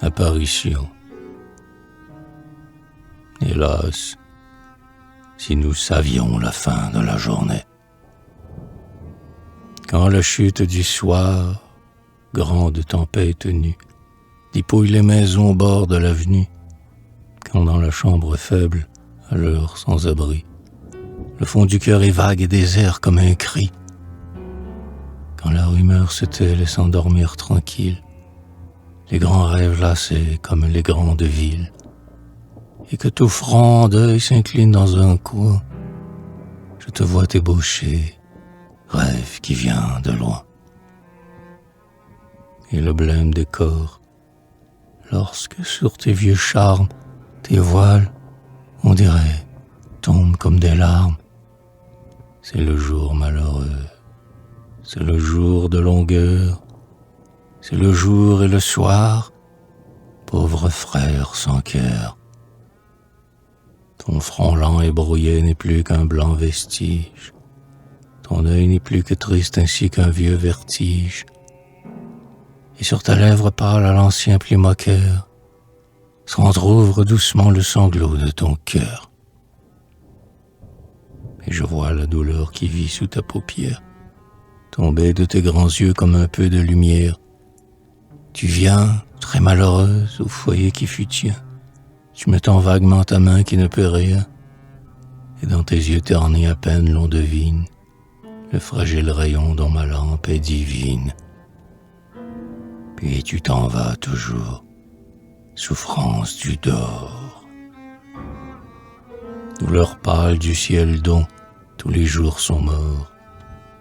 apparition. Hélas, si nous savions la fin de la journée. Quand la chute du soir, grande tempête nue, dépouille les maisons au bord de l'avenue, quand dans la chambre faible, à l'heure sans abri, le fond du cœur est vague et désert comme un cri, quand la rumeur se tait laissant dormir tranquille, les grands rêves lassés comme les grandes villes, et que tout franc deuil s'incline dans un coin, je te vois t'ébaucher, rêve qui vient de loin. Et le blême décor, lorsque sur tes vieux charmes, tes voiles, on dirait, tombent comme des larmes, c'est le jour malheureux, c'est le jour de longueur, c'est le jour et le soir, pauvre frère sans cœur. Ton front lent et brouillé n'est plus qu'un blanc vestige, ton œil n'est plus que triste ainsi qu'un vieux vertige, et sur ta lèvre pâle à l'ancien pli moqueur, s'entr'ouvre doucement le sanglot de ton cœur. Et je vois la douleur qui vit sous ta paupière, tomber de tes grands yeux comme un peu de lumière. Tu viens, très malheureuse, au foyer qui fut tien. Tu me tends vaguement ta main qui ne peut rien, et dans tes yeux ternis à peine l'on devine le fragile rayon dont ma lampe est divine. Puis tu t'en vas toujours, souffrance du dehors. Douleur pâle du ciel dont tous les jours sont morts,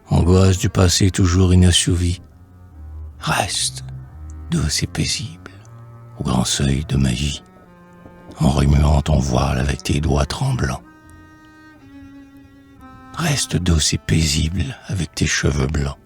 angoisse du passé toujours inassouvi. Reste, douce et paisible, au grand seuil de ma vie, en remuant ton voile avec tes doigts tremblants. Reste douce et paisible avec tes cheveux blancs,